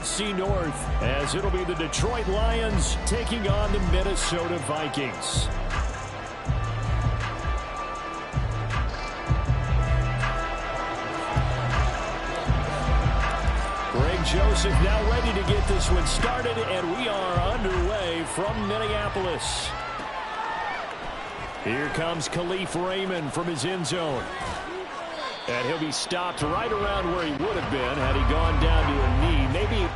NFC North, as it'll be the Detroit Lions taking on the Minnesota Vikings. Greg Joseph now ready to get this one started, and we are underway from Minneapolis. Here comes Khalif Raymond from his end zone. And he'll be stopped right around where he would have been had he gone down to a knee. Maybe...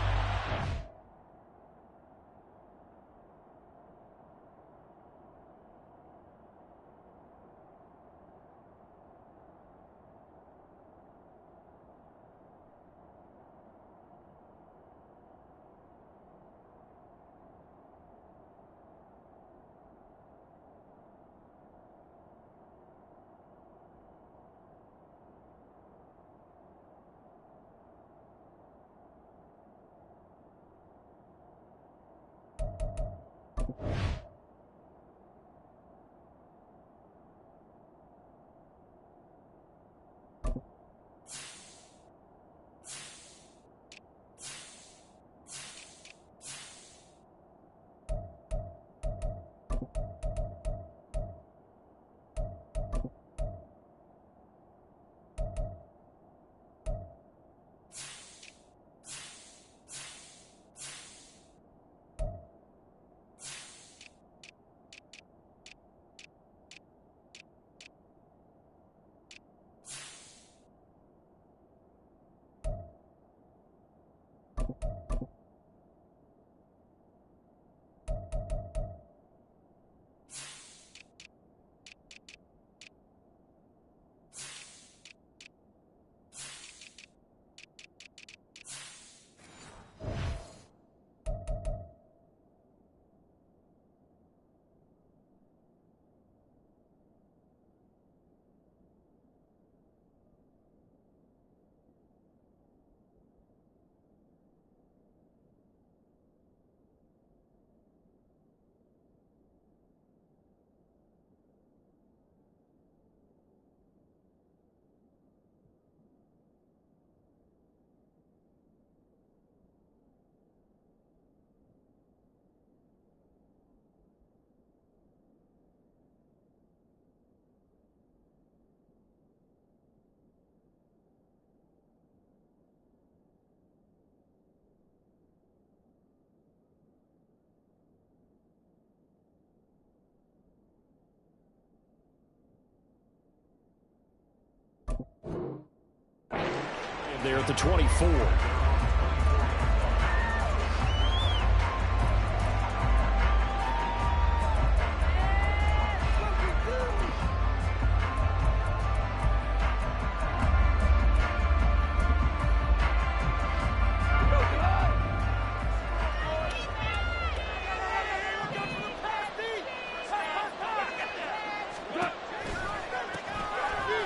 there at the 24.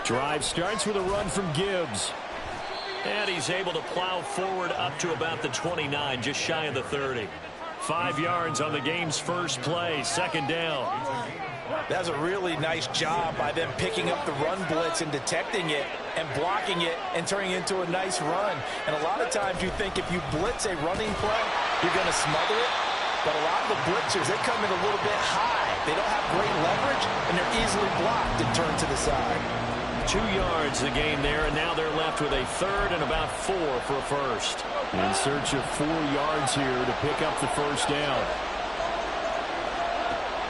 Drive starts with a run from Gibbs. And he's able to plow forward up to about the 29, just shy of the 30. 5 yards on the game's first play, second down. That's a really nice job by them picking up the run blitz and detecting it and blocking it and turning it into a nice run. And a lot of times you think if you blitz a running play, you're going to smother it. But a lot of the blitzers, they come in a little bit high. They don't have great leverage, and they're easily blocked and turned to the side. 2 yards the game there, and now they're left with a third and about 4 for a first. In search of 4 yards here to pick up the first down.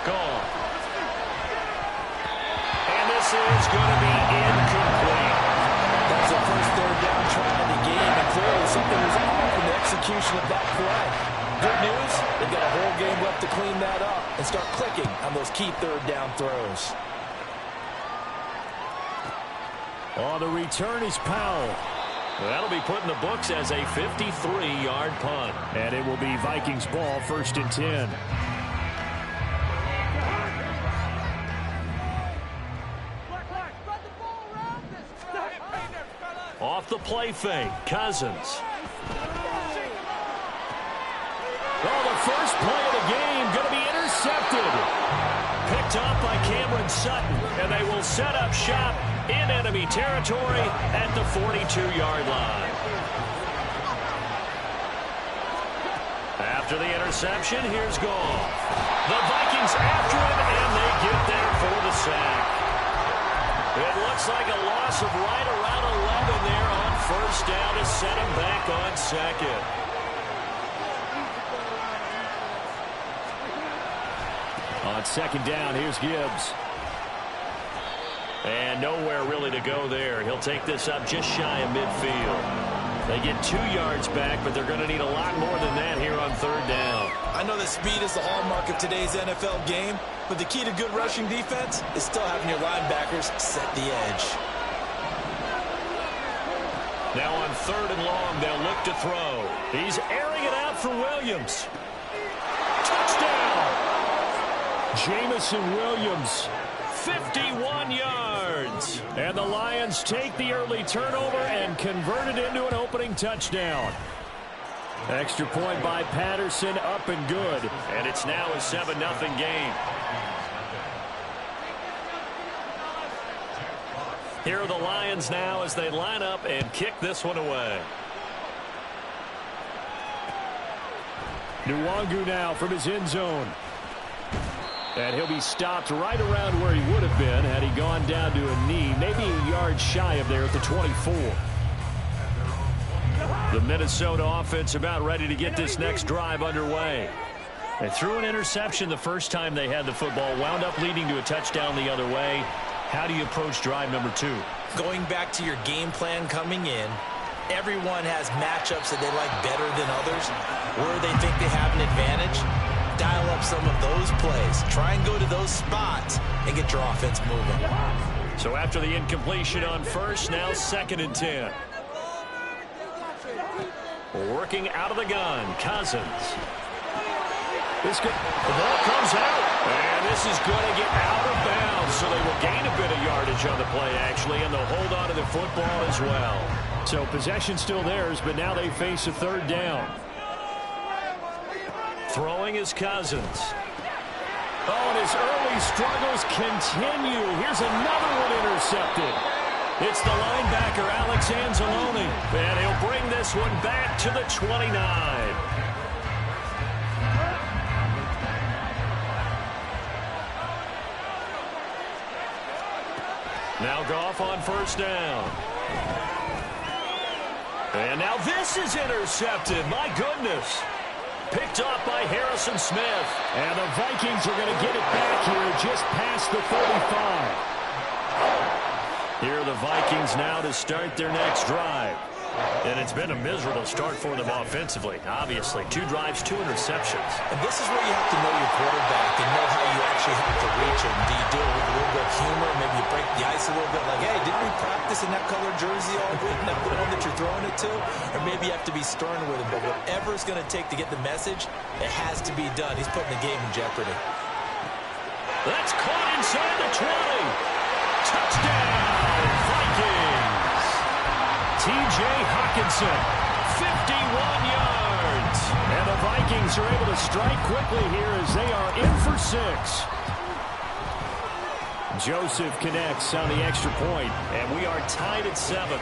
Gone. And this is going to be incomplete. That's the first third down try in the game, and clearly something was off in the execution of that play. Good news, they've got a whole game left to clean that up and start clicking on those key third down throws. On the return is Powell. That'll be put in the books as a 53-yard punt. And it will be Vikings ball, 1st and 10. Off the play fake, Cousins. Well, the first play of the game going to be intercepted. Picked off by Cameron Sutton, and they will set up shop in enemy territory at the 42-yard line. After the interception, here's Goff. The Vikings after him, and they get there for the sack. It looks like a loss of right around 11 there on first down to set him back on second. On second down, here's Gibbs. And nowhere really to go there. He'll take this up just shy of midfield. They get 2 yards back, but they're going to need a lot more than that here on third down. I know that speed is the hallmark of today's NFL game, but the key to good rushing defense is still having your linebackers set the edge. Now on third and long, they'll look to throw. He's airing it out for Williams. Touchdown! Jamison Williams, 51 yards. And the Lions take the early turnover and convert it into an opening touchdown. Extra point by Patterson, up and good. And it's now a 7-0 game. Here are the Lions now as they line up and kick this one away. Nwangu now from his end zone. And he'll be stopped right around where he would have been had he gone down to a knee, maybe a yard shy of there at the 24. The Minnesota offense about ready to get this next drive underway. They threw an interception the first time they had the football, wound up leading to a touchdown the other way. How do you approach drive number 2? Going back to your game plan coming in, everyone has matchups that they like better than others, where they think they have an advantage. Dial up some of those plays. Try and go to those spots and get your offense moving. So after the incompletion on first, now 2nd and 10. Working out of the gun, Cousins. The ball comes out, and this is going to get out of bounds, so they will gain a bit of yardage on the play, actually, and they'll hold on to the football as well. So possession still theirs, but now they face a third down. Throwing is Cousins. Oh, and his early struggles continue. Here's another one intercepted. It's the linebacker, Alex Anzalone. And he'll bring this one back to the 29. Now Goff on first down. And now this is intercepted. My goodness. Picked off by Harrison Smith. And the Vikings are going to get it back here just past the 35. Here are the Vikings now to start their next drive. And it's been a miserable start for them offensively. Obviously, 2 drives, 2 interceptions. And this is where you have to know your quarterback and know how you actually have to reach him. Do you do it with a little bit of humor? Maybe you break the ice a little bit like, hey, didn't we practice in that color jersey all week? Not the one that you're throwing it to? Or maybe you have to be stern with him. But whatever it's going to take to get the message, it has to be done. He's putting the game in jeopardy. That's caught inside the 20. Touchdown, Vikings. T.J. Hockenson, 51 yards. And the Vikings are able to strike quickly here as they are in for 6. Joseph connects on the extra point, and we are tied at 7.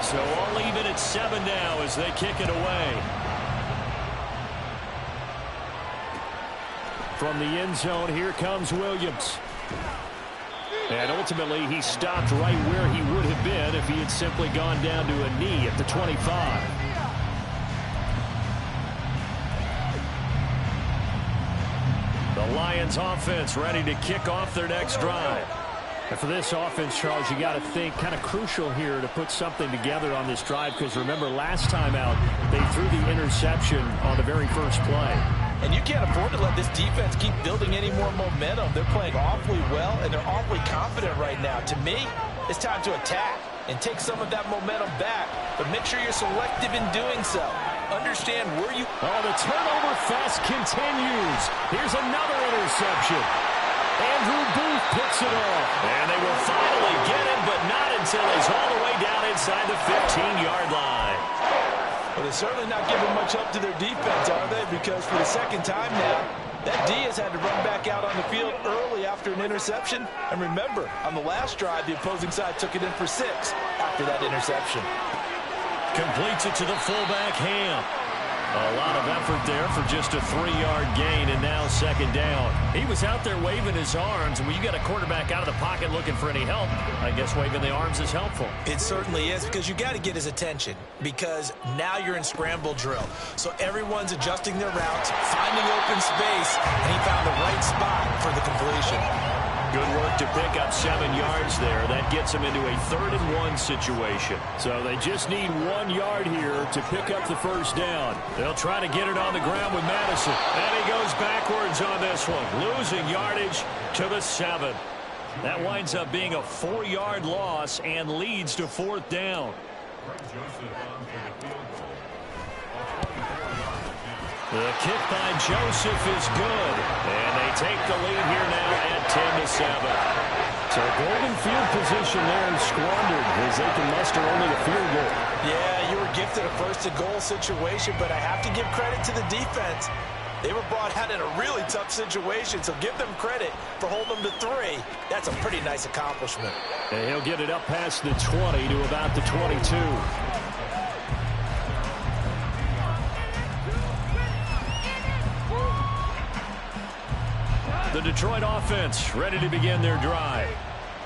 So all even at 7 now as they kick it away. From the end zone, here comes Williams. And ultimately, he stopped right where he would have been if he had simply gone down to a knee at the 25. The Lions offense ready to kick off their next drive. And for this offense, Charles, you got to think kind of crucial here to put something together on this drive, because remember, last time out, they threw the interception on the very first play. And you can't afford to let this defense keep building any more momentum. They're playing awfully well, and they're awfully confident right now. To me, it's time to attack and take some of that momentum back. But make sure you're selective in doing so. Understand where you... Oh, the turnover fest continues. Here's another interception. Andrew Booth picks it off. And they will finally get him, but not until he's all the way down inside the 15-yard line. Well, they're certainly not giving much up to their defense, are they? Because for the second time now, that D has had to run back out on the field early after an interception. And remember, on the last drive, the opposing side took it in for 6 after that interception. Completes it to the fullback, Ham. A lot of effort there for just a 3-yard gain, and now second down. He was out there waving his arms, and when you got a quarterback out of the pocket looking for any help, I guess waving the arms is helpful. It certainly is, because you got to get his attention, because now you're in scramble drill. So everyone's adjusting their routes, finding open space, and he found the right spot for the completion. Good work to pick up 7 yards there. That gets them into a 3rd-and-1 situation. So they just need 1 yard here to pick up the first down. They'll try to get it on the ground with Madison. And he goes backwards on this one, losing yardage to the 7. That winds up being a 4-yard loss and leads to 4th down. The kick by Joseph is good, and they take the lead here now at 10-7. So golden field position there and squandered as they can muster only a field goal. Yeah, you were gifted a first-and-goal situation, but I have to give credit to the defense. They were brought out in a really tough situation, so give them credit for holding them to 3. That's a pretty nice accomplishment. And he'll get it up past the 20 to about the 22. The Detroit offense ready to begin their drive.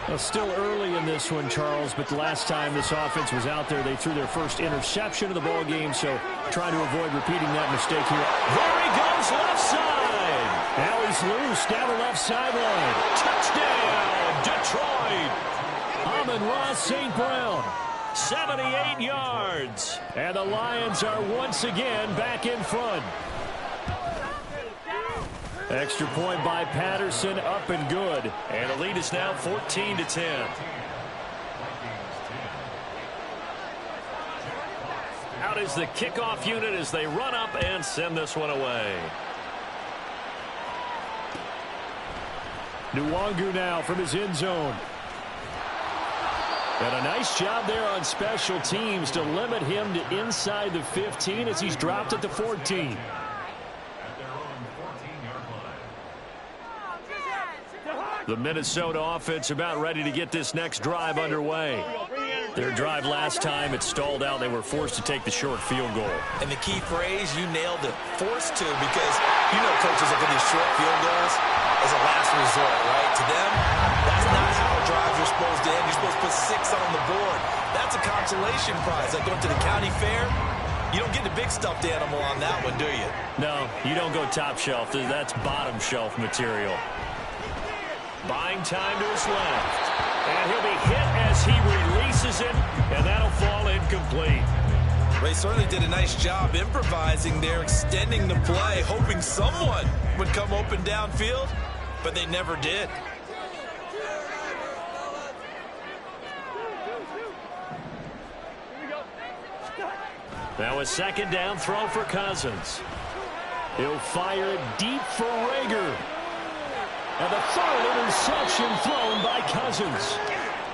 Well, still early in this one, Charles, but the last time this offense was out there, they threw their first interception of the ball game, so trying to avoid repeating that mistake here. There he goes, left side. Now he's loose down the left sideline. Touchdown, Detroit. Amon-Ra St. Brown, 78 yards. And the Lions are once again back in front. Extra point by Patterson, up and good. And the lead is now 14-10. Out is the kickoff unit as they run up and send this one away. Nwangu now from his end zone. And a nice job there on special teams to limit him to inside the 15 as he's dropped at the 14. The Minnesota offense about ready to get this next drive underway. Their drive last time, it stalled out. They were forced to take the short field goal. And the key phrase, you nailed it, forced to, because you know coaches look at these short field goals as a last resort, right? To them, that's not how drives are supposed to end. You're supposed to put 6 on the board. That's a consolation prize. Like going to the county fair, you don't get the big stuffed animal on that one, do you? No, you don't go top shelf. That's bottom shelf material. Buying time to his left. And he'll be hit as he releases it, and that'll fall incomplete. They certainly did a nice job improvising there, extending the play, hoping someone would come open downfield, but they never did. Now a second down throw for Cousins. He'll fire it deep for Rager. And the 3rd interception thrown by Cousins.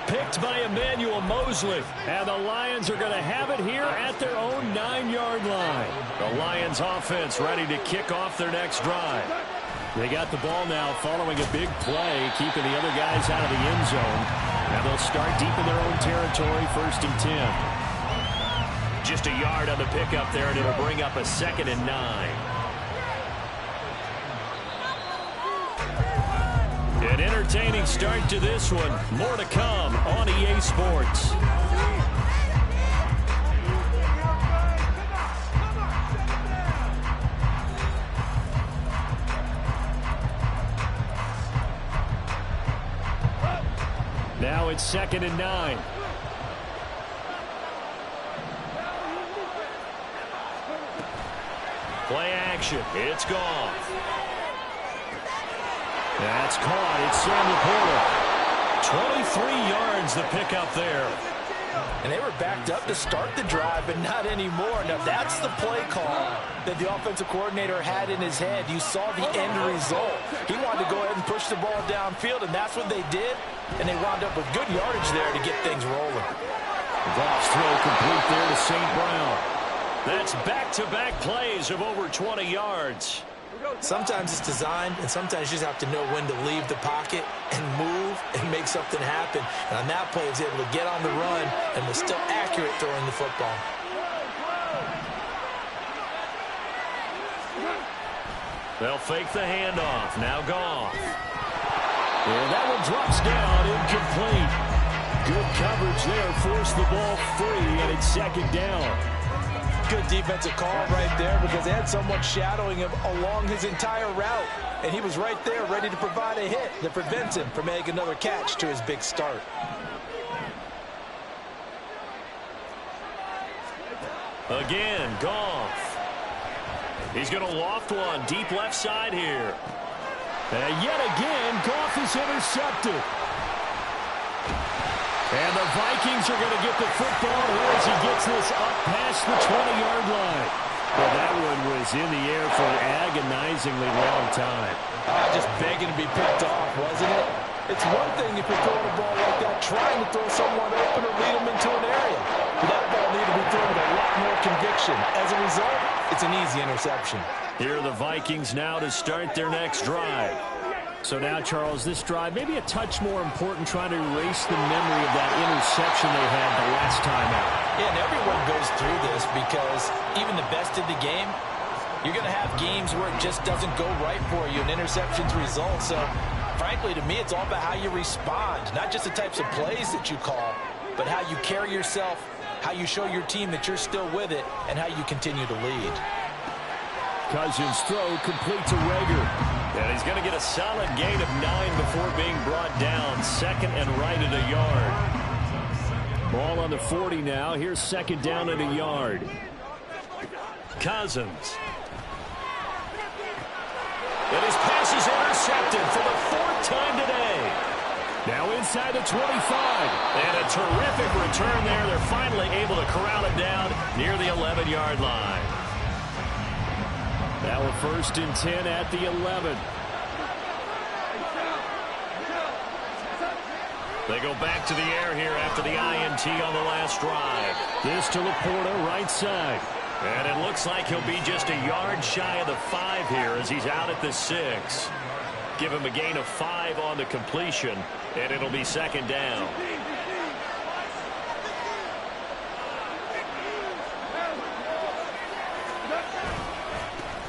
Picked by Emmanuel Mosley. And the Lions are going to have it here at their own 9-yard line. The Lions offense ready to kick off their next drive. They got the ball now following a big play, keeping the other guys out of the end zone. And they'll start deep in their own territory, 1st and 10. Just a yard on the pickup there, and it'll bring up a 2nd and 9. An entertaining start to this one. More to come on EA Sports. Now it's 2nd and 9. Play action. It's gone. That's caught. It's Sam Laporta. 23 yards the pickup there. And they were backed up to start the drive, but not anymore. Now, that's the play call that the offensive coordinator had in his head. You saw the end result. He wanted to go ahead and push the ball downfield, and that's what they did. And they wound up with good yardage there to get things rolling. Goff's throw complete there to St. Brown. That's back-to-back plays of over 20 yards. Sometimes it's designed, and sometimes you just have to know when to leave the pocket and move and make something happen. And on that play, he was able to get on the run and was still accurate throwing the football. They'll fake the handoff. Now Goff. And that one drops down, incomplete. Good coverage there. Forced the ball free, and it's second down. Good defensive call right there because they had someone shadowing him along his entire route. And he was right there ready to provide a hit that prevents him from making another catch to his big start. Again, Goff. He's going to loft one deep left side here. And yet again, Goff is intercepted. And the Vikings are going to get the football here as he gets this up past the 20-yard line. Well, that one was in the air for an agonizingly long time. Just begging to be picked off, wasn't it? It's one thing if you're throwing a ball like that, trying to throw someone open or lead them into an area. But that ball needed to be thrown with a lot more conviction. As a result, it's an easy interception. Here are the Vikings now to start their next drive. So now, Charles, this drive maybe a touch more important, trying to erase the memory of that interception they had the last time out. Yeah, and everyone goes through this because even the best in the game, you're going to have games where it just doesn't go right for you, and interceptions result. So, frankly, to me, it's all about how you respond, not just the types of plays that you call, but how you carry yourself, how you show your team that you're still with it, and how you continue to lead. Cousins' throw complete to Rager. And he's going to get a solid gain of 9 before being brought down. Second and right at a yard. Ball on the 40 now. Here's second down at a yard. Cousins. And his pass is intercepted for the 4th time today. Now inside the 25. And a terrific return there. They're finally able to corral it down near the 11-yard line. Now a 1st and 10 at the 11. They go back to the air here after the INT on the last drive. This to Laporta, right side. And it looks like he'll be just a yard shy of the 5 here as he's out at the 6. Give him a gain of 5 on the completion, and it'll be second down.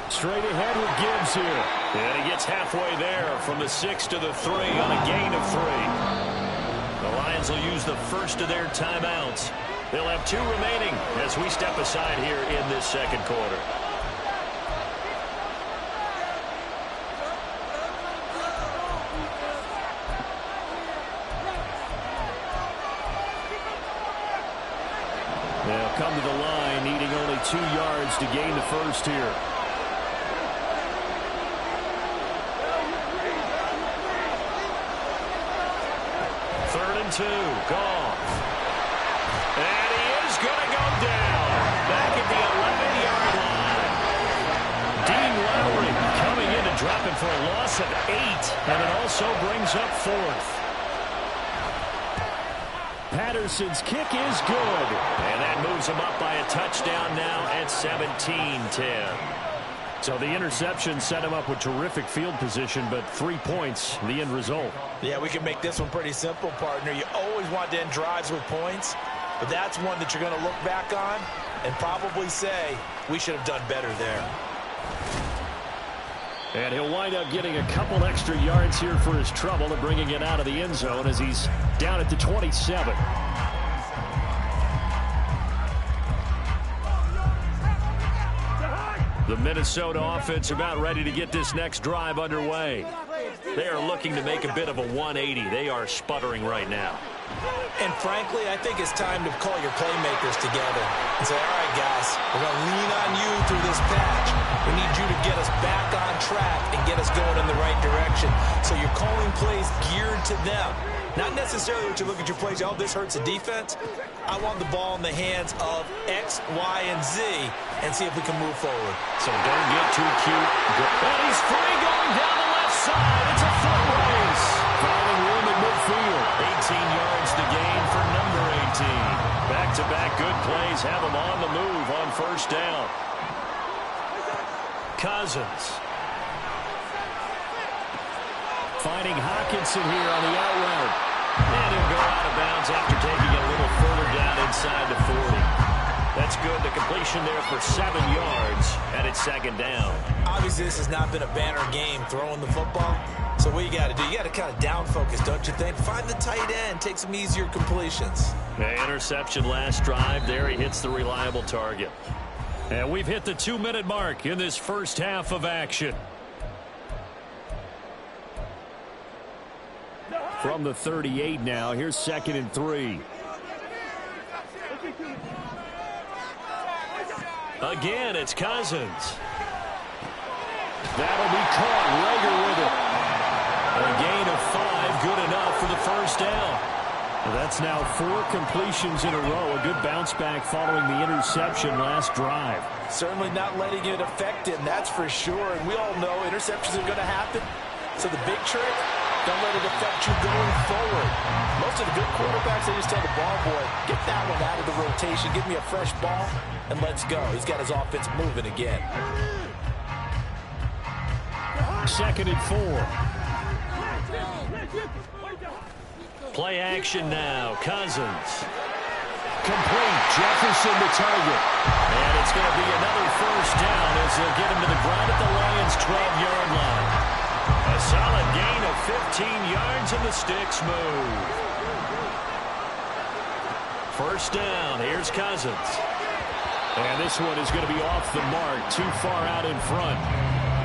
Straight ahead with Gibbs here. And he gets halfway there from the 6 to the 3 on a gain of 3. The Lions will use the first of their timeouts. They'll have 2 remaining as we step aside here in this second quarter. They'll come to the line, needing only 2 yards to gain the first here. Two, Goff. And he is going to go down. Back at the 11-yard line. Dean Lowry coming in and dropping for a loss of 8. And it also brings up 4th. Patterson's kick is good. And that moves him up by a touchdown now at 17-10. So the interception set him up with terrific field position, but 3 points, the end result. Yeah, we can make this one pretty simple, partner. You always want to end drives with points, but that's one that you're going to look back on and probably say, we should have done better there. And he'll wind up getting a couple extra yards here for his trouble and bringing it out of the end zone as he's down at the 27. The Minnesota offense about ready to get this next drive underway. They are looking to make a bit of a 180. They are sputtering right now. And frankly, I think it's time to call your playmakers together and say, all right, guys, we're going to lean on you through this patch. We need you to get us back on track and get us going in the right direction. So you're calling plays geared to them. Not necessarily what you look at your plays, oh, this hurts the defense. I want the ball in the hands of X, Y, and Z and see if we can move forward. So don't get too cute. And he's free going down the left side. It's a foot race. Finding room in midfield. 18 yards to gain for number 18. Back-to-back good plays have him on the move on first down. Cousins. Finding Hawkinson here on the out route. And he'll go out of bounds after taking it a little further down inside the 40. That's good. The completion there for 7 yards, and it's second down. Obviously, this has not been a banner game throwing the football. So what you got to do, you got to kind of down focus, don't you think? Find the tight end, take some easier completions. Interception last drive. There he hits the reliable target. And we've hit the 2-minute mark in this first half of action. From the 38 now, here's 2nd and 3. Again, it's Cousins. That'll be caught. Rager with it. A gain of 5, good enough for the first down. That's now 4 completions in a row. A good bounce back following the interception last drive. Certainly not letting it affect him, that's for sure. And we all know interceptions are going to happen. So the big trick, don't let it affect you going forward. Most of the good quarterbacks, they just tell the ball boy, get that one out of the rotation, give me a fresh ball, and let's go. He's got his offense moving again. 2nd and 4. Play action now. Cousins. Complete. Jefferson the target. And it's going to be another first down as they'll get him to the ground at the Lions' 12-yard line. A solid gain of 15 yards and the sticks move. First down. Here's Cousins. And this one is going to be off the mark. Too far out in front.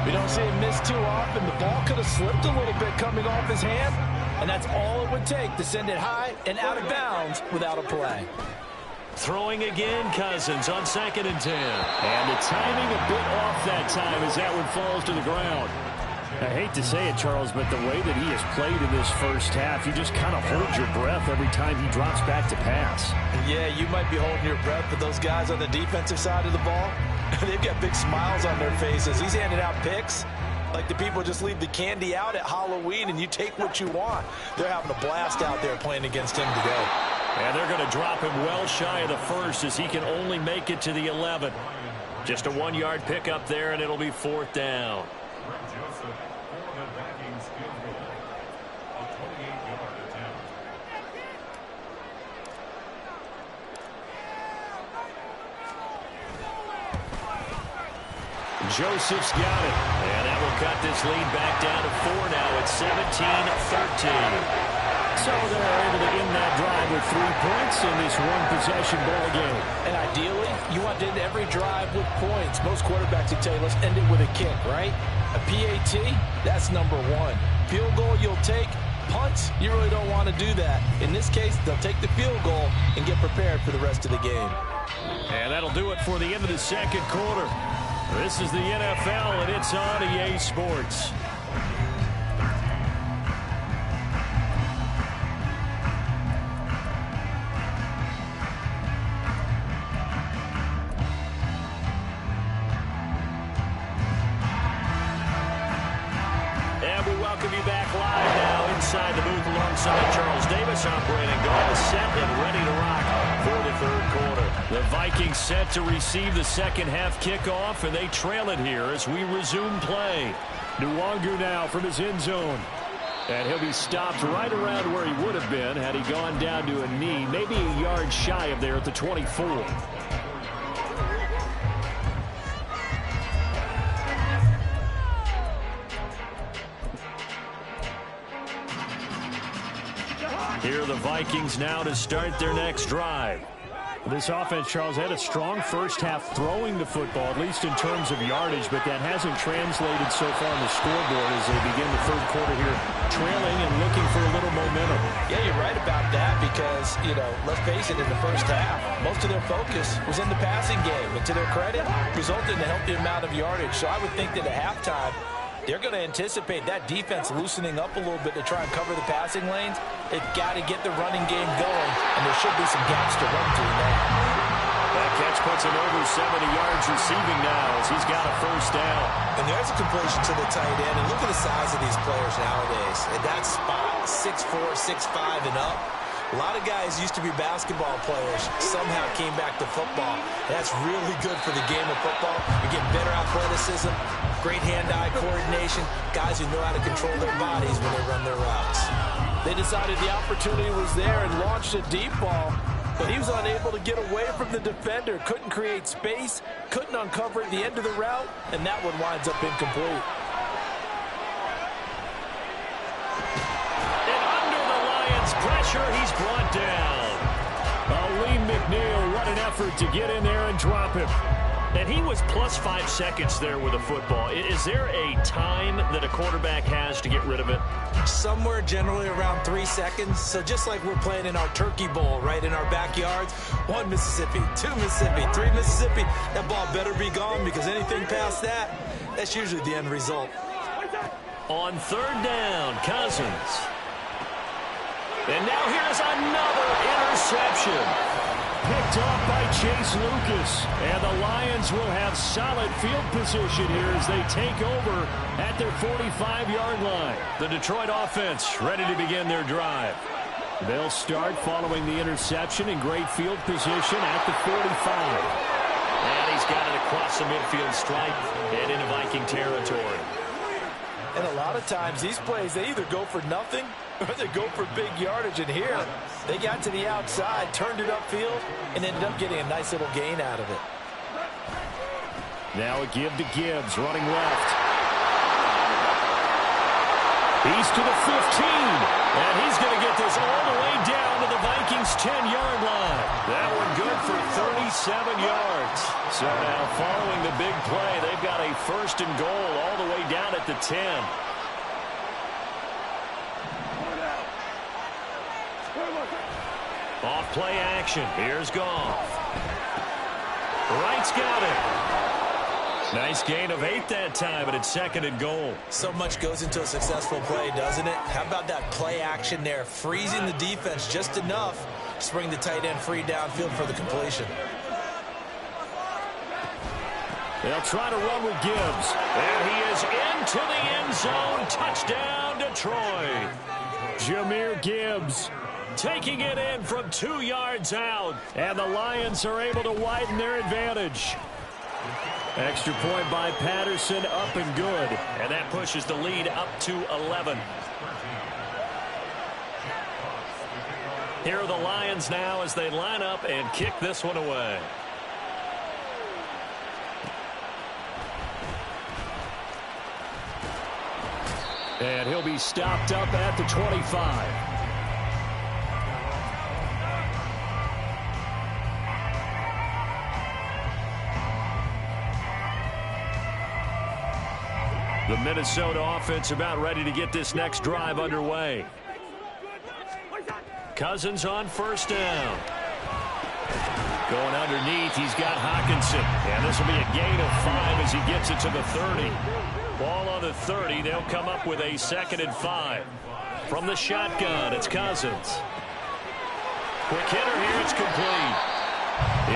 We don't see him miss too often. The ball could have slipped a little bit coming off his hand. And that's all it would take to send it high and out of bounds without a play. Throwing again, Cousins on 2nd and 10. And the timing a bit off that time as that one falls to the ground. I hate to say it, Charles, but the way that he has played in this first half, you just kind of hold your breath every time he drops back to pass. Yeah, you might be holding your breath, but those guys on the defensive side of the ball, they've got big smiles on their faces. He's handing out picks like the people just leave the candy out at Halloween and you take what you want. They're having a blast out there playing against him today. And they're going to drop him well shy of the first as he can only make it to the 11. Just a 1-yard pickup there, and it'll be 4th down. Joseph's got it. And that will cut this lead back down to 4 now. It's 17-13. So they're able to end that drive with 3 points in this one-possession ball game. And ideally, you want to end every drive with points. Most quarterbacks would tell you, let's end it with a kick, right? A PAT, that's number 1. Field goal you'll take. Punts, you really don't want to do that. In this case, they'll take the field goal and get prepared for the rest of the game. And that'll do it for the end of the second quarter. This is the NFL, and it's on EA Sports. And we welcome you back live now inside the booth alongside Charles Davis. I'm Brandon Gall, set and ready to rock for the third quarter. The Vikings set to receive the second half kickoff, and they trail it here as we resume play. Nwangu now from his end zone. And he'll be stopped right around where he would have been had he gone down to a knee, maybe a yard shy of there at the 24. Here are the Vikings now to start their next drive. This offense, Charles, had a strong first half throwing the football, at least in terms of yardage, but that hasn't translated so far on the scoreboard as they begin the third quarter here, trailing and looking for a little momentum. Yeah, you're right about that because, let's face it, in the first half, most of their focus was in the passing game. And to their credit, resulted in a healthy amount of yardage. So I would think that at halftime, they're going to anticipate that defense loosening up a little bit to try and cover the passing lanes. They've got to get the running game going, and there should be some gaps to run through now. That catch puts him over 70 yards receiving now as he's got a first down. And there's a completion to the tight end. And look at the size of these players nowadays. At that spot, 6'4", 6'5", and up. A lot of guys used to be basketball players, somehow came back to football. That's really good for the game of football. You get better athleticism, great hand-eye coordination, guys who know how to control their bodies when they run their routes. They decided the opportunity was there and launched a deep ball. but he was unable to get away from the defender. Couldn't create space, couldn't uncover the end of the route, and that one winds up incomplete. And under the Lions' pressure, he's brought down. Lee McNeil, what an effort to get in there and drop him. And he was plus 5 seconds there with a football. Is there a time that a quarterback has to get rid of it? Somewhere generally around 3 seconds. So just like we're playing in our turkey bowl, right, in our backyards, 1 Mississippi, 2 Mississippi, 3 Mississippi, that ball better be gone because anything past that, that's usually the end result. On 3rd down, Cousins. And now here's another interception. Picked off by Chase Lucas. And the Lions will have solid field position here as they take over at their 45-yard line. The Detroit offense ready to begin their drive. They'll start following the interception in great field position at the 45. And he's got it across the midfield stripe and into Viking territory. And a lot of times these plays, they either go for nothing or they go for big yardage. And here, they got to the outside, turned it upfield, and ended up getting a nice little gain out of it. Now a give to Gibbs, running left. He's to the 15, and he's going to get this all the way down to the Vikings' 10-yard line. That one good for 37 yards. So now following the big play, they've got a 1st and goal all the way down at the 10. Off play action. Here's Goff. Wright's got it. Nice gain of 8 that time, and it's 2nd and goal. So much goes into a successful play, doesn't it? How about that play action there? Freezing the defense just enough to bring the tight end free downfield for the completion. They'll try to run with Gibbs. And he is into the end zone. Touchdown, Detroit. Jahmyr Gibbs taking it in from 2 yards out. And the Lions are able to widen their advantage. Extra point by Patterson, up and good. And that pushes the lead up to 11. Here are the Lions now as they line up and kick this one away. And he'll be stopped up at the 25. The Minnesota offense about ready to get this next drive underway. Cousins on 1st down. Going underneath, he's got Hockenson. And this will be a gain of 5 as he gets it to the 30. Ball on the 30. They'll come up with a 2nd and 5. From the shotgun, it's Cousins. Quick hitter here, it's complete.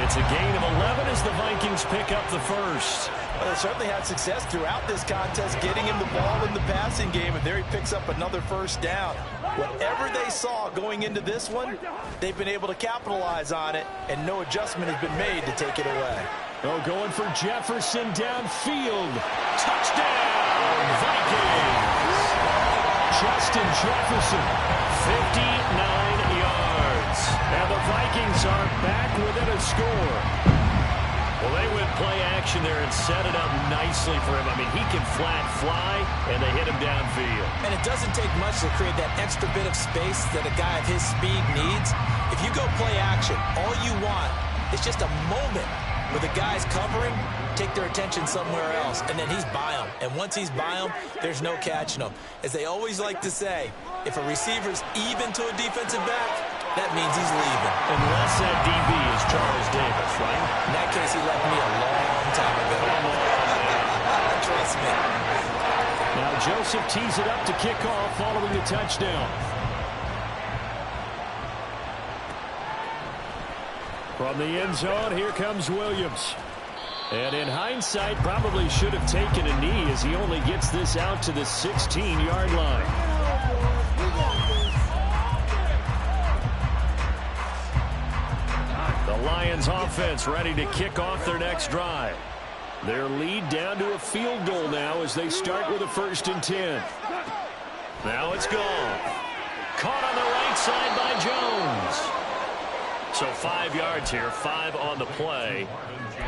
It's a gain of 11 as the Vikings pick up the 1st. Well, they certainly had success throughout this contest getting him the ball in the passing game, and there he picks up another 1st down. Whatever they saw going into this one, they've been able to capitalize on it, and no adjustment has been made to take it away. Oh, going for Jefferson downfield. Touchdown, Vikings! Justin Jefferson, 59 yards. And the Vikings are back within a score. Well, they went play action there and set it up nicely for him. I mean, he can flat fly, and they hit him downfield. And it doesn't take much to create that extra bit of space that a guy of his speed needs. If you go play action, all you want is just a moment where the guy's covering, take their attention somewhere else, and then he's by him. And once he's by him, there's no catching him. As they always like to say, if a receiver's even to a defensive back, that means he's leaving. Unless that DB is Charles Davis, right? In that case, he left me a long time ago. Trust me. Now Joseph tees it up to kick off following the touchdown. From the end zone, here comes Williams. And in hindsight, probably should have taken a knee as he only gets this out to the 16-yard line. The Lions offense ready to kick off their next drive. Their lead down to a field goal now as they start with a 1st and 10. Now it's gone. Caught on the right side by Jones. So 5 yards here, 5 on the play,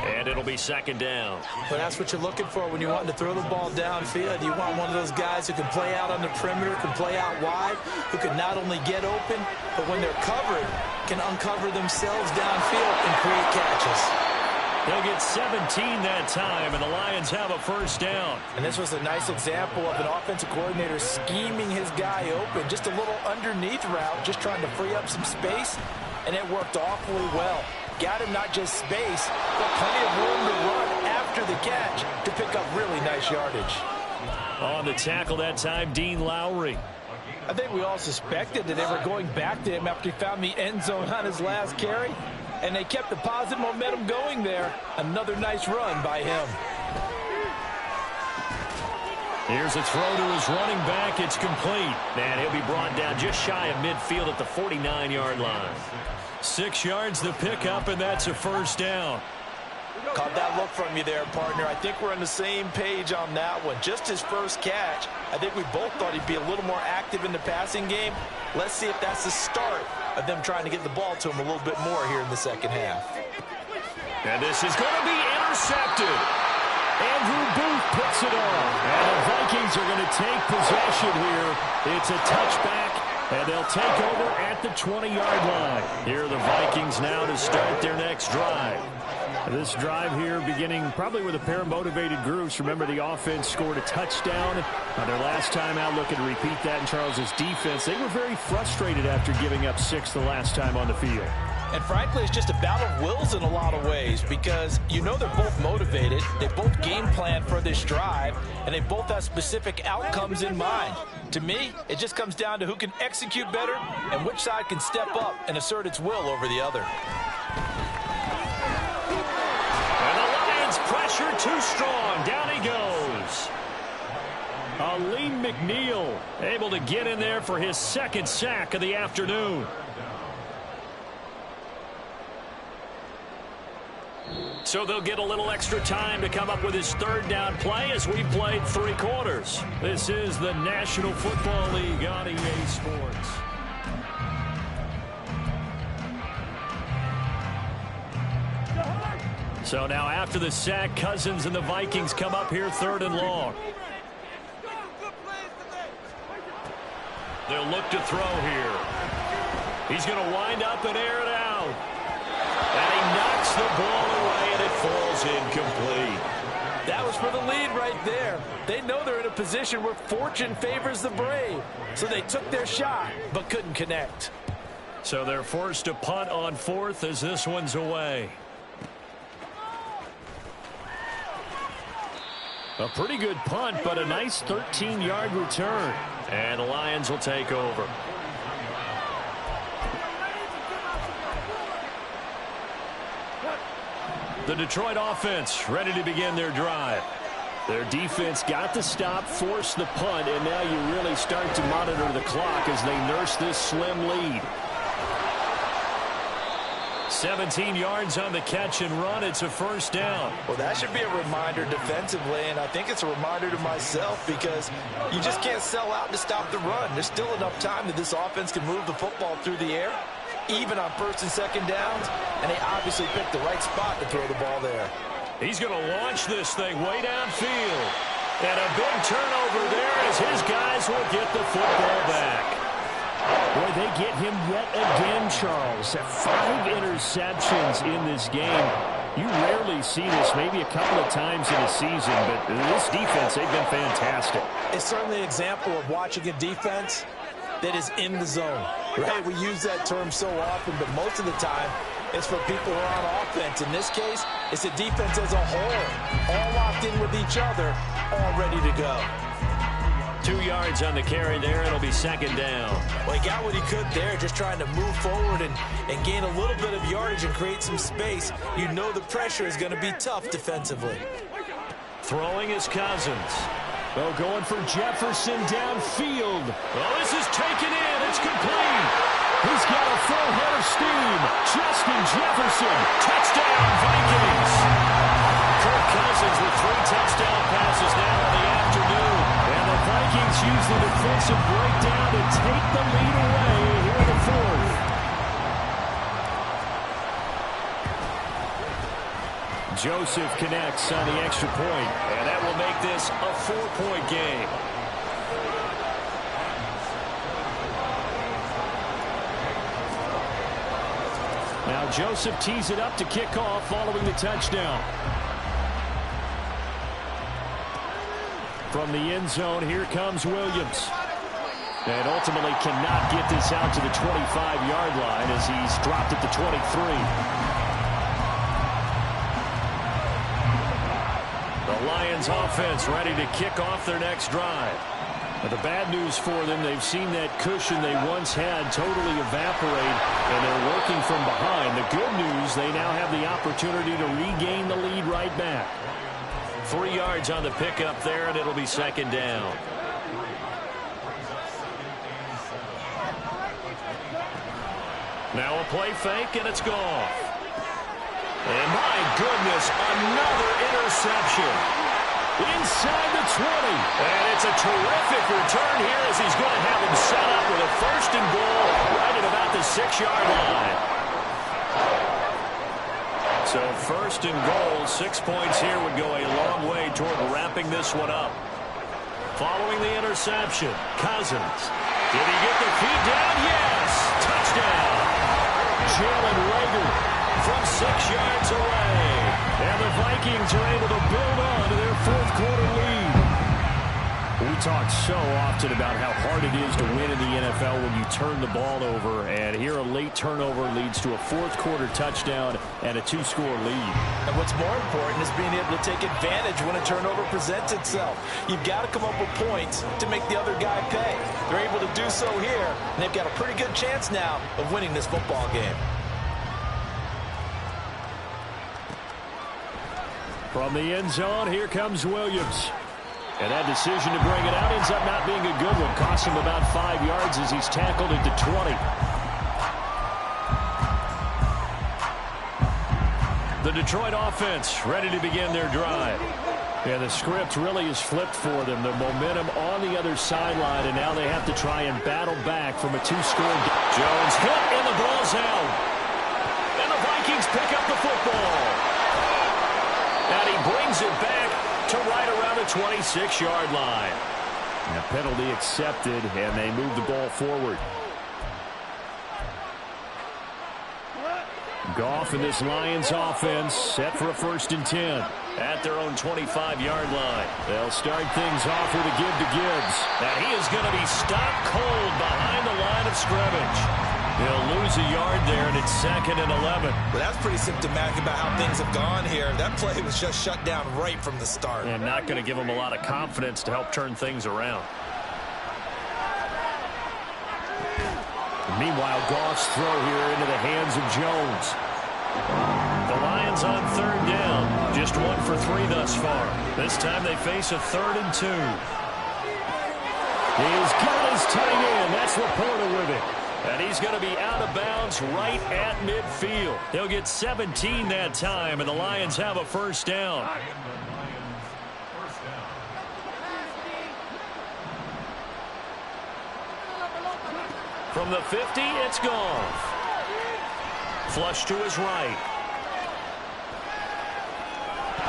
and it'll be second down. But that's what you're looking for when you want to throw the ball downfield. You want one of those guys who can play out on the perimeter, can play out wide, who can not only get open, but when they're covered, can uncover themselves downfield and create catches. They'll get 17 that time, and the Lions have a first down. And this was a nice example of an offensive coordinator scheming his guy open. Just a little underneath route, just trying to free up some space, and it worked awfully well. Got him not just space, but plenty of room to run after the catch to pick up really nice yardage. On the tackle that time, Dean Lowry. I think we all suspected that they were going back to him after he found the end zone on his last carry. And they kept the positive momentum going there. Another nice run by him. Here's a throw to his running back. It's complete. And he'll be brought down just shy of midfield at the 49-yard line. 6 yards the pickup, and that's a first down. Caught that look from you there, partner. I think we're on the same page on that one. Just his first catch. I think we both thought he'd be a little more active in the passing game. Let's see if that's the start of them trying to get the ball to him a little bit more here in the second half. And this is going to be intercepted. Andrew Booth puts it on. And the Vikings are going to take possession here. It's a touchback, and they'll take over at the 20-yard line. Here are the Vikings now to start their next drive. This drive here beginning probably with a pair of motivated groups. Remember, the offense scored a touchdown their last time out. Looking to repeat that in Charles's defense. They were very frustrated after giving up 6 the last time on the field. And frankly, it's just a battle of wills in a lot of ways because you know they're both motivated. They both game plan for this drive, and they both have specific outcomes in mind. To me, it just comes down to who can execute better and which side can step up and assert its will over the other. Pressure too strong. Down he goes. Aleem McNeil able to get in there for his second sack of the afternoon. So they'll get a little extra time to come up with his third down play as we played 3 quarters. This is the National Football League on EA Sports. So now after the sack, Cousins and the Vikings come up here 3rd and long. They'll look to throw here. He's going to wind up and air it out. And he knocks the ball away, and it falls incomplete. That was for the lead right there. They know they're in a position where fortune favors the brave. So they took their shot, but couldn't connect. So they're forced to punt on 4th as this one's away. A pretty good punt, but a nice 13-yard return. And the Lions will take over. The Detroit offense ready to begin their drive. Their defense got the stop, forced the punt, and now you really start to monitor the clock as they nurse this slim lead. 17 yards on the catch and run. It's a first down. Well, that should be a reminder defensively, and I think it's a reminder to myself because you just can't sell out to stop the run. There's still enough time that this offense can move the football through the air, even on 1st and 2nd downs, and they obviously picked the right spot to throw the ball there. He's going to launch this thing way downfield. And a big turnover there as his guys will get the football back. Boy, they get him yet again, Charles. 5 interceptions in this game. You rarely see this, maybe a couple of times in a season, but this defense, they've been fantastic. It's certainly an example of watching a defense that is in the zone. Right? We use that term so often, but most of the time, it's for people who are on offense. In this case, it's a defense as a whole, all locked in with each other, all ready to go. 2 yards on the carry there. It'll be second down. Well, he got what he could there, just trying to move forward and gain a little bit of yardage and create some space. You know the pressure is going to be tough defensively. Throwing is Cousins. Oh, going for Jefferson downfield. Oh, this is taken in. It's complete. He's got a full head of steam. Justin Jefferson. Touchdown, Vikings. Kirk Cousins with 3 touchdown passes now in the afternoon. And the Vikings use the defensive breakdown to take the lead away here in the 4th. Joseph connects on the extra point, and that will make this a 4-point game. Now Joseph tees it up to kick off following the touchdown. From the end zone, here comes Williams. And ultimately cannot get this out to the 25-yard line as he's dropped at the 23. The Lions offense ready to kick off their next drive. But the bad news for them, they've seen that cushion they once had totally evaporate, and they're working from behind. The good news, they now have the opportunity to regain the lead right back. 3 yards on the pickup there, and it'll be second down. Now a play fake, and it's gone. And my goodness, another interception. Inside the 20. And it's a terrific return here as he's going to have him set up with a first and goal right at about the 6-yard line. So first and goal, 6 points here would go a long way toward wrapping this one up. Following the interception, Cousins. Did he get the feet down? Yes. Touchdown. Jalen Rager from 6 yards away. And the Vikings are able to build on to their fourth-quarter lead. We talk so often about how hard it is to win in the NFL when you turn the ball over. And here a late turnover leads to a fourth-quarter touchdown and a 2-score lead. And what's more important is being able to take advantage when a turnover presents itself. You've got to come up with points to make the other guy pay. They're able to do so here, and they've got a pretty good chance now of winning this football game. From the end zone, here comes Williams. And that decision to bring it out ends up not being a good one. Costs him about 5 yards as he's tackled at the 20. The Detroit offense ready to begin their drive. And the script really is flipped for them. The momentum on the other sideline, and now they have to try and battle back from a 2-score. Jones hit, and the ball's out. And the Vikings pick up the football. And he brings it back to right around the 26-yard line. And a penalty accepted, and they move the ball forward. Goff and this Lions offense set for a 1st and 10 at their own 25-yard line. They'll start things off with a give to Gibbs. Now he is going to be stopped cold behind the line of scrimmage. He'll lose a yard there, and it's 2nd and 11. Well, that's pretty symptomatic about how things have gone here. That play was just shut down right from the start. And not going to give him a lot of confidence to help turn things around. Meanwhile, Goff's throw here into the hands of Jones. The Lions on 3rd down. Just 1 for 3 thus far. This time they face a 3rd and 2. He's got his tight end. That's Laporta with it. And he's going to be out of bounds right at midfield. He'll get 17 that time, and the Lions have a 1st down. From the 50, it's Goff. Flush to his right.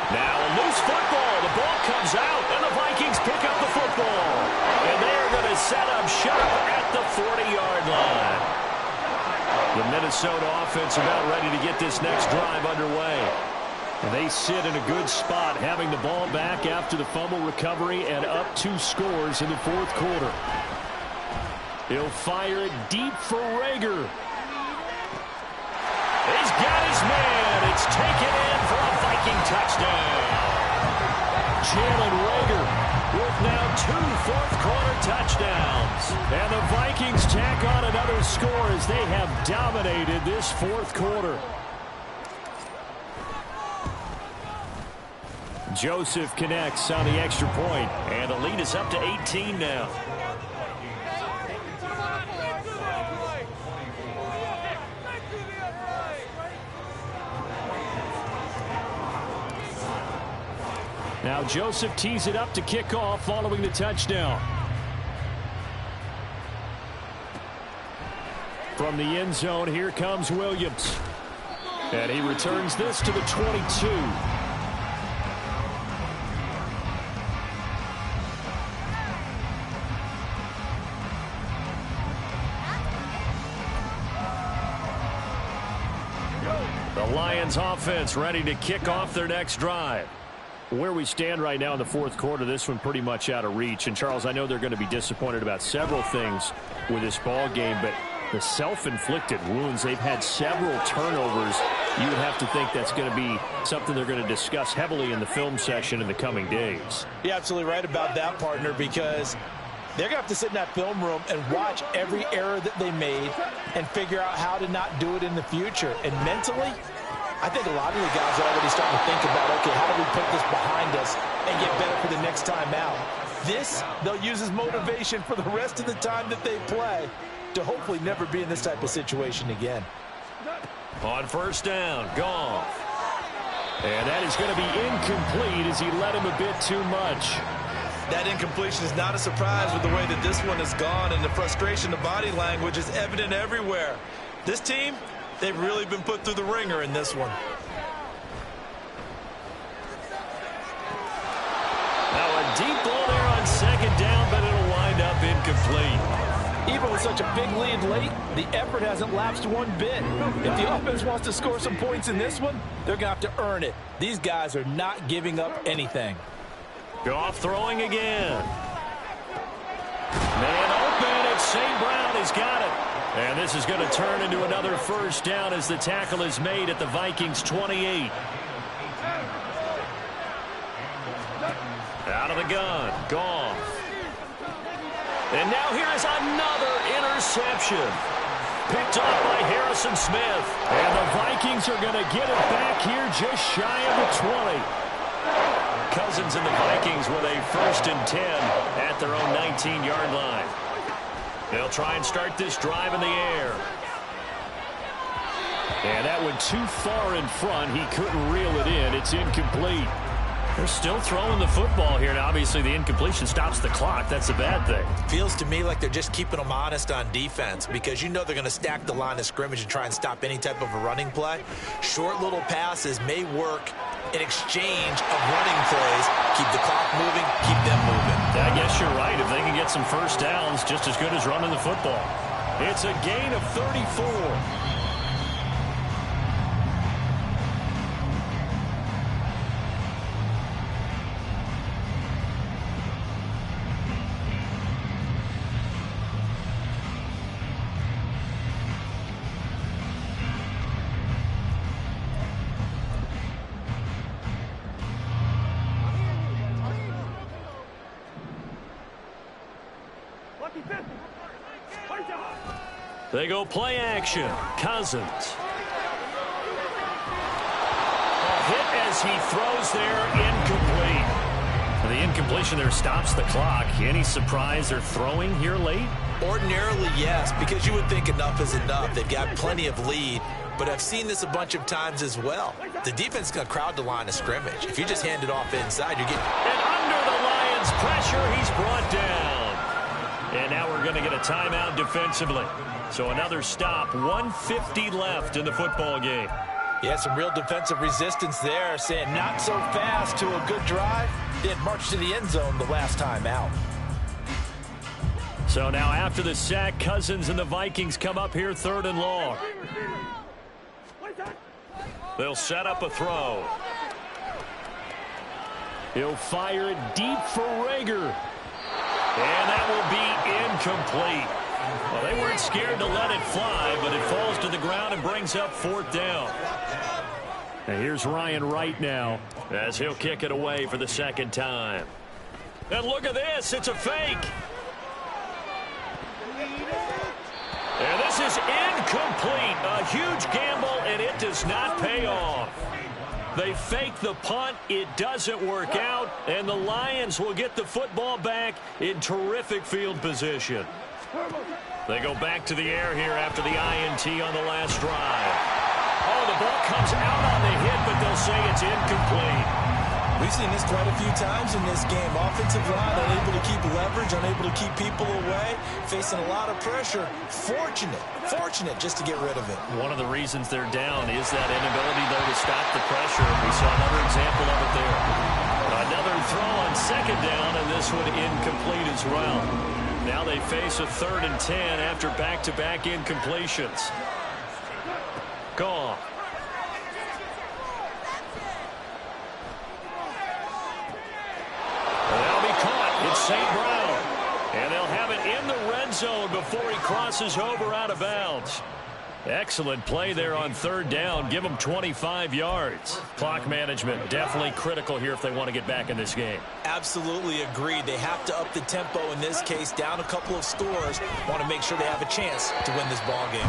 Now a loose football. The ball comes out, and the Vikings pick up the football. And they're going to set up shop at the 40-yard line. The Minnesota offense about ready to get this next drive underway. And they sit in a good spot, having the ball back after the fumble recovery and up 2 scores in the 4th quarter. He'll fire it deep for Rager. He's got his man. It's taken in for a Viking touchdown. Jalen Rager with now 2 fourth-quarter touchdowns. And the Vikings tack on another score as they have dominated this 4th quarter. Joseph connects on the extra point, and the lead is up to 18 now. Now Joseph tees it up to kick off following the touchdown. From the end zone, here comes Williams. And he returns this to the 22. Lions offense ready to kick off their next drive. Where we stand right now in the fourth quarter, this one pretty much out of reach. And, Charles, I know they're going to be disappointed about several things with this ball game, but the self-inflicted wounds, they've had several turnovers. You would have to think that's going to be something they're going to discuss heavily in the film session in the coming days. You're absolutely right about that, partner, because they're going to have to sit in that film room and watch every error that they made and figure out how to not do it in the future. And mentally, I think a lot of the guys are already starting to think about, okay, how do we put this behind us and get better for the next time out? This, they'll use as motivation for the rest of the time that they play to hopefully never be in this type of situation again. On first down, Goff. And that is going to be incomplete as he led him a bit too much. That incompletion is not a surprise with the way that this one has gone, and the frustration, the body language is evident everywhere. This team, they've really been put through the ringer in this one. Now a deep ball there on second down, but it'll wind up incomplete. Even with such a big lead late, the effort hasn't lapsed one bit. If the offense wants to score some points in this one, they're going to have to earn it. These guys are not giving up anything. Goff throwing again. Man open, it's St. Brown. He's got it. And this is going to turn into another first down as the tackle is made at the Vikings 28. Out of the gun, Goff. And now here is another interception. Picked off by Harrison Smith. And the Vikings are going to get it back here just shy of the 20. Cousins and the Vikings with a 1st and 10 at their own 19-yard line. They'll try and start this drive in the air. And that went too far in front. He couldn't reel it in. It's incomplete. They're still throwing the football here. Now, obviously, the incompletion stops the clock. That's a bad thing. Feels to me like they're just keeping them honest on defense because you know they're going to stack the line of scrimmage and try and stop any type of a running play. Short little passes may work in exchange of running plays. Keep the clock moving, keep them moving. I guess you're right. If they can get some first downs, just as good as running the football. It's a gain of 34. They go play action. Cousins. A hit as he throws there, incomplete. The incompletion there stops the clock. Any surprise they're throwing here late? Ordinarily, yes, because you would think enough is enough. They've got plenty of lead, but I've seen this a bunch of times as well. The defense is going to crowd the line of scrimmage. If you just hand it off inside, you're getting... And under the Lions' pressure, he's brought down. And now we're going to get a timeout defensively. So another stop, 1:50 left in the football game. Yeah, some real defensive resistance there, saying not so fast to a good drive. Did march to the end zone the last time out. So now after the sack, Cousins and the Vikings come up here 3rd and long. They'll set up a throw. He'll fire it deep for Rager. And that will be incomplete. Well, they weren't scared to let it fly, but it falls to the ground and brings up 4th down. And here's Ryan Wright now as he'll kick it away for the 2nd time. And look at this. It's a fake. And this is incomplete. A huge gamble, and it does not pay off. They fake the punt. It doesn't work out, and the Lions will get the football back in terrific field position. They go back to the air here after the INT on the last drive. Oh, the ball comes out on the hit, but they'll say it's incomplete. We've seen this quite a few times in this game. Offensive line unable to keep leverage, unable to keep people away, facing a lot of pressure. Fortunate just to get rid of it. One of the reasons they're down is that inability, though, to stop the pressure. We saw another example of it there. Another throw on 2nd down, and this one incomplete as well. Now they face a 3rd and 10 after back-to-back incompletions. Goff. St. Brown. And they'll have it in the red zone before he crosses over out of bounds. Excellent play there on third down. Give them 25 yards. Clock management definitely critical here if they want to get back in this game. Absolutely agreed. They have to up the tempo in this case, down a couple of scores. Want to make sure they have a chance to win this ball game.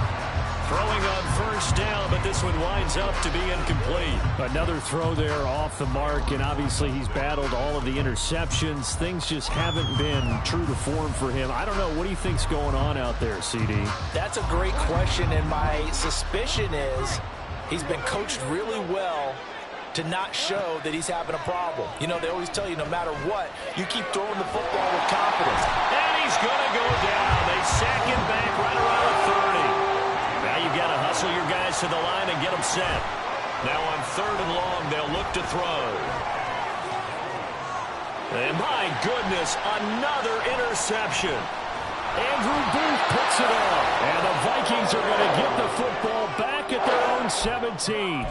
Throwing on first down, but this one winds up to be incomplete. Another throw there off the mark, and obviously he's battled all of the interceptions. Things just haven't been true to form for him. I don't know. What do you think's going on out there, CD? That's a great question, and my suspicion is he's been coached really well to not show that he's having a problem. You know, they always tell you no matter what, you keep throwing the football with confidence. And he's going to go down. They sack him back right around the 30. Now you've got to hustle your guys to the line and get them set. Now on third and long, they'll look to throw. And my goodness, another interception. Andrew Booth picks it up. And the Vikings are going to get the football back at their own 17.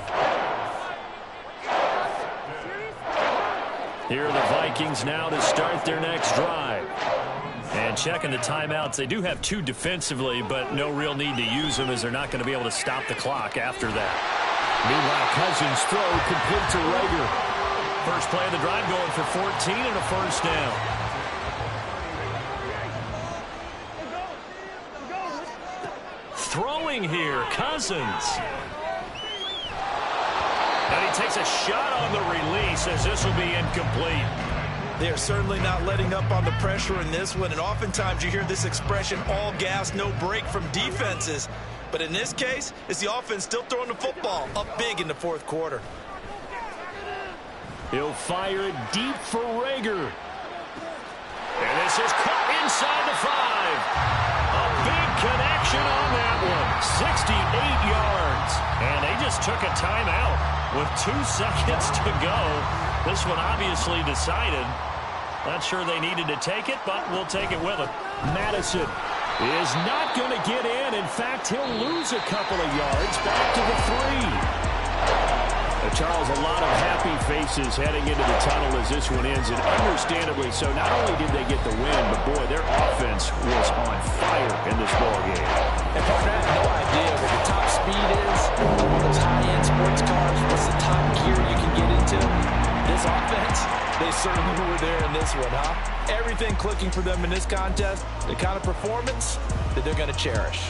Here are the Vikings now to start their next drive. And checking the timeouts, they do have two defensively, but no real need to use them as they're not going to be able to stop the clock after that. Meanwhile, Cousins' throw complete to Rager. First play of the drive going for 14 and a first down. Throwing here, Cousins. And he takes a shot on the release as this will be incomplete. They are certainly not letting up on the pressure in this one, and oftentimes you hear this expression, all gas, no break from defenses. But in this case, it's the offense still throwing the football up big in the fourth quarter. He'll fire it deep for Rager. And this is caught inside the 5. A big connection on that one. 68 yards. And they just took a timeout with 2 seconds to go. This one obviously decided. Not sure they needed to take it, but we'll take it with them. Madison is not going to get in. In fact, he'll lose a couple of yards back to the 3. Charles, a lot of happy faces heading into the tunnel as this one ends, and understandably so. Not only did they get the win, but boy, their offense was on fire in this ball game. And partner, I have no idea what the top speed is, those high-end sports cars, what's the top gear you can get into. This offense, they certainly were there in this one, huh? Everything clicking for them in this contest, the kind of performance that they're going to cherish.